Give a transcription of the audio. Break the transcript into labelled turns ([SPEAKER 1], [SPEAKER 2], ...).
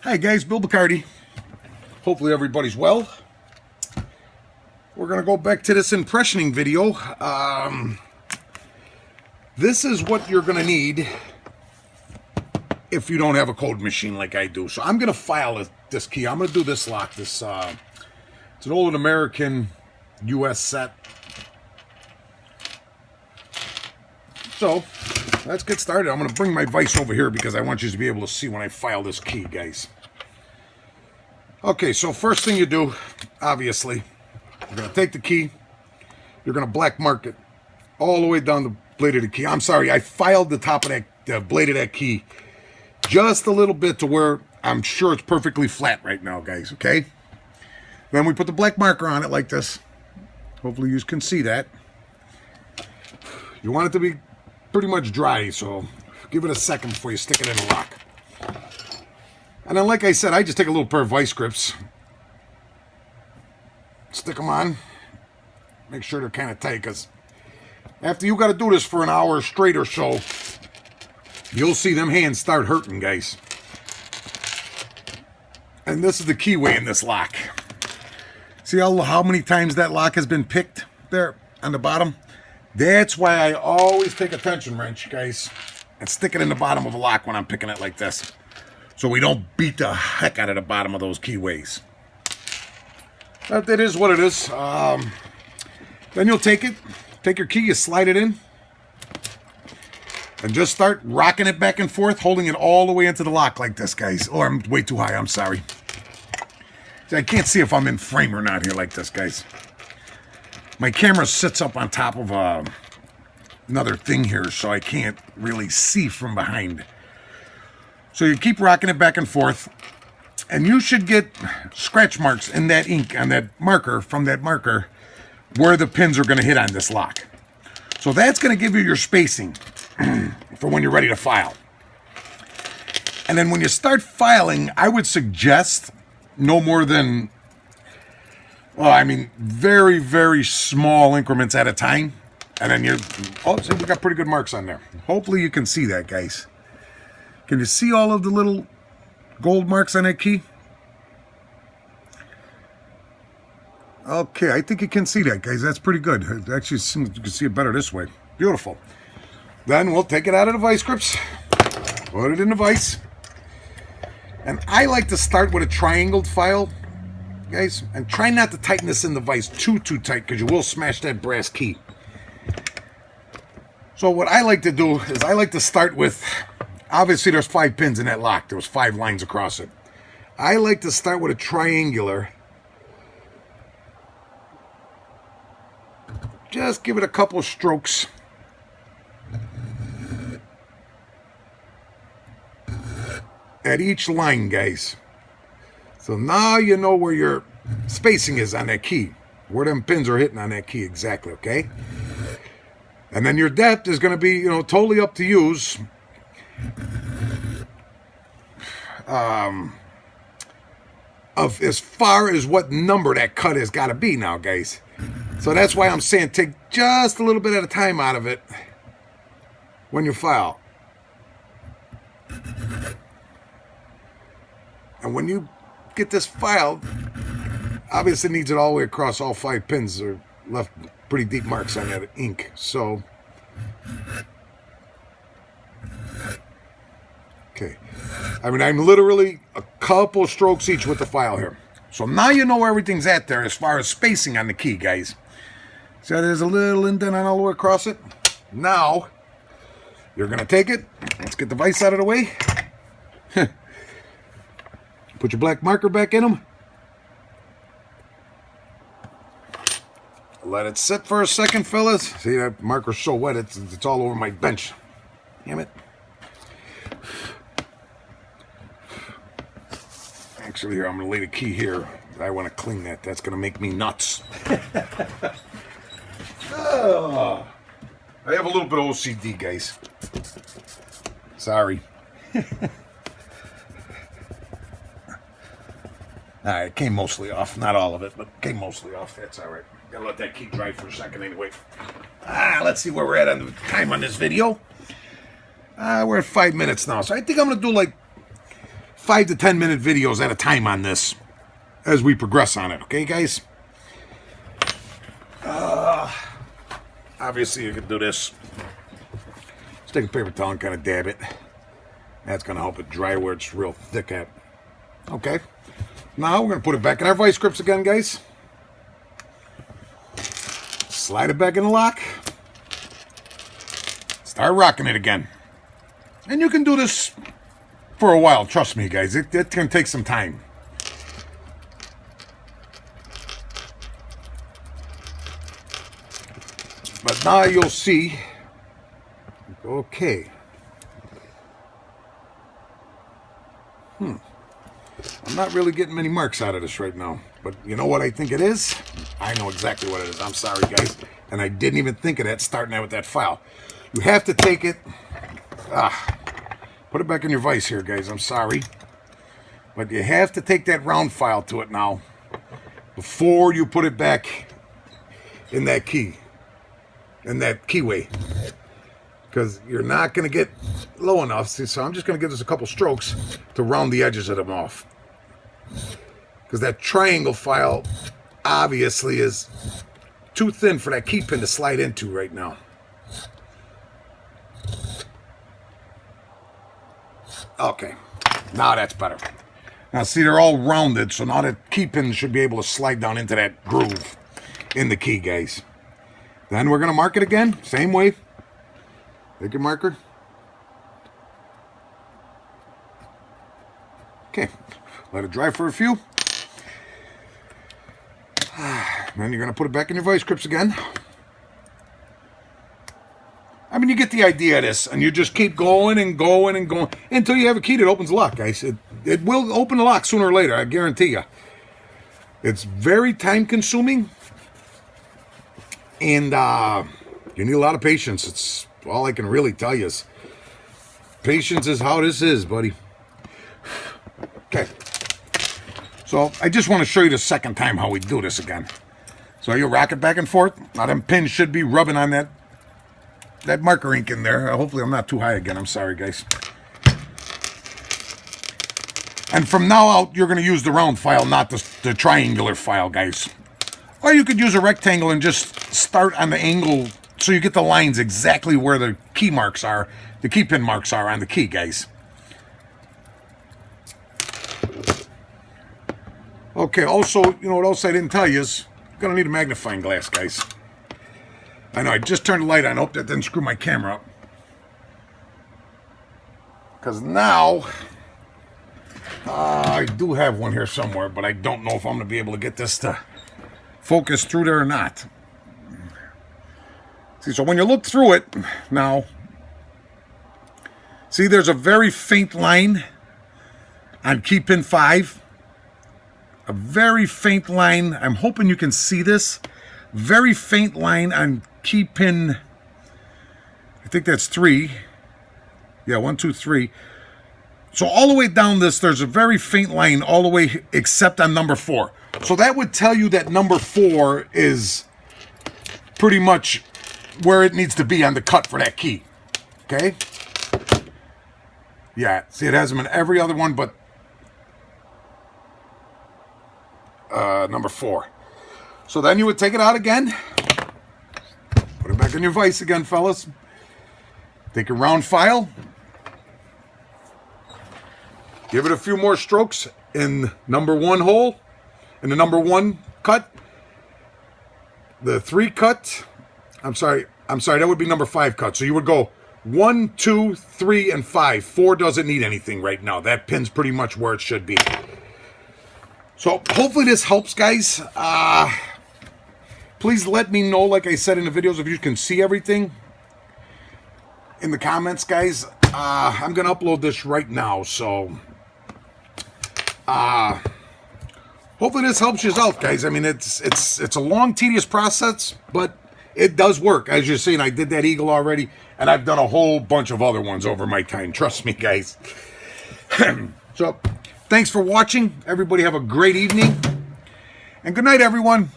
[SPEAKER 1] Hi guys, Bill Bacardi. Hopefully everybody's well. We're going to go back to this impressioning video. This is what you're going to need if you don't have a code machine like I do. So I'm going to file this key. I'm going to do this lock. It's an old American US set. So let's get started. I'm going to bring my vise over here because I want you to be able to see when I file this key, guys. Okay, so first thing you do, obviously, you're going to take the key. You're going to black mark it all the way down the blade of the key. I'm sorry, I filed the top of the blade of that key just a little bit to where I'm sure it's perfectly flat right now, guys, okay? Then we put the black marker on it like this. Hopefully you can see that. You want it to be pretty much dry, so give it a second before you stick it in the lock. And then, like I said, I just take a little pair of vice grips, stick them on, make sure they're kind of tight, because after you got to do this for an hour straight or so, you'll see them hands start hurting, guys. And this is the keyway in this lock. See how many times that lock has been picked there on the bottom? That's why I always take a tension wrench, guys, and stick it in the bottom of a lock when I'm picking it like this, so we don't beat the heck out of the bottom of those keyways. That is what it is. Then you'll take your key, you slide it in, and just start rocking it back and forth, holding it all the way into the lock like this, guys. Oh, I'm way too high, I'm sorry. See, I can't see if I'm in frame or not here like this, guys. My camera sits up on top of another thing here, so I can't really see from behind. So you keep rocking it back and forth, and you should get scratch marks in that ink on that marker, from that marker, where the pins are going to hit on this lock. So that's going to give you your spacing for when you're ready to file. And then when you start filing, I would suggest no more than, well, I mean, very, very small increments at a time. And then see, we got pretty good marks on there. Hopefully you can see that, guys. Can you see all of the little gold marks on that key? Okay, I think you can see that, guys. That's pretty good. It actually seems you can see it better this way. Beautiful. Then we'll take it out of the vice grips, put it in the vise. And I like to start with a triangled file, guys, and try not to tighten this in the vise too tight, because you will smash that brass key. So what I like to do is I like to start with, obviously there's 5 pins in that lock. There was 5 lines across it. I like to start with a triangular. Just give it a couple strokes. At each line, guys. So now you know where your spacing is on that key, where them pins are hitting on that key exactly, okay? And then your depth is going to be, totally up to use. Of as far as what number that cut has got to be now, guys. So that's why I'm saying take just a little bit at a time out of it when you file. And when you get this filed, obviously it needs it all the way across all 5 pins. Are left pretty deep marks on that ink. So, okay. I mean, I'm literally a couple strokes each with the file here. So now you know where everything's at there as far as spacing on the key, guys. See how there's a little indent on all the way across it? Now, you're going to take it. Let's get the vise out of the way. Put your black marker back in them. Let it sit for a second, fellas. See, that marker's so wet, it's all over my bench. Damn it. Actually, here, I'm going to lay the key here. I want to clean that. That's going to make me nuts. I have a little bit of OCD, guys. Sorry. It came mostly off. Not all of it, but came mostly off. That's all right. Gotta let that key dry for a second anyway. Let's see where we're at on the time on this video. We're at 5 minutes now, so I think I'm going to do like 5 to 10 minute videos at a time on this as we progress on it. Okay, guys? Obviously, you can do this. Just take a paper towel and kind of dab it. That's going to help it dry where it's real thick at. Okay. Now we're going to put it back in our vice grips again, guys. Slide it back in the lock. Start rocking it again. And you can do this for a while. Trust me, guys. It can take some time. But now you'll see. Okay. I'm not really getting many marks out of this right now. But you know what I think it is? I know exactly what it is. I'm sorry, guys. And I didn't even think of that starting out with that file. You have to take it. Put it back in your vise here, guys. I'm sorry. But you have to take that round file to it now before you put it back in that key. In that keyway. Because you're not going to get low enough. See, so I'm just going to give this a couple strokes to round the edges of them off. Because that triangle file obviously is too thin for that key pin to slide into right now. Okay, now that's better. Now see, they're all rounded, so now the key pin should be able to slide down into that groove in the key, guys. Then we're going to mark it again, same way. Take your marker. Okay, let it dry for a few. Then you're going to put it back in your vice grips again. I mean, you get the idea of this, and you just keep going and going and going until you have a key that opens the lock, guys. It will open the lock sooner or later, I guarantee you. It's very time-consuming, and you need a lot of patience. It's all I can really tell you is patience is how this is, buddy. Okay. So I just want to show you the second time how we do this again. So you rock it back and forth. Now them pins should be rubbing on that marker ink in there. Hopefully I'm not too high again. I'm sorry, guys. And from now out, you're going to use the round file, not the triangular file, guys. Or you could use a rectangle and just start on the angle so you get the lines exactly where the key marks are, the key pin marks are on the key, guys. Okay, also, you know what else I didn't tell you is you're going to need a magnifying glass, guys. I know, I just turned the light on. I hope that didn't screw my camera up. Because now, I do have one here somewhere, but I don't know if I'm going to be able to get this to focus through there or not. See, so when you look through it, now, see there's a very faint line on key pin 5. A very faint line. I'm hoping you can see this. Very faint line on key pin, I think that's 3. Yeah, 1, 2, 3. So all the way down this, there's a very faint line all the way except on number 4. So that would tell you that number 4 is pretty much where it needs to be on the cut for that key. Okay? Yeah, see, it has them in every other one but number 4. So then you would take it out again. Put it back in your vise again, fellas. Take a round file. Give it a few more strokes in number 1 hole. In the number 1 cut. The 3 cut. I'm sorry, that would be number 5 cut. So you would go 1, 2, 3, and 5. 4 doesn't need anything right now. That pin's pretty much where it should be. So hopefully this helps, guys. Please let me know, like I said in the videos, if you can see everything in the comments, guys. I'm going to upload this right now, so hopefully this helps you out, guys. I mean, it's a long, tedious process, but it does work. As you're seeing, I did that eagle already, and I've done a whole bunch of other ones over my time. Trust me, guys. So, thanks for watching. Everybody have a great evening. And good night, everyone.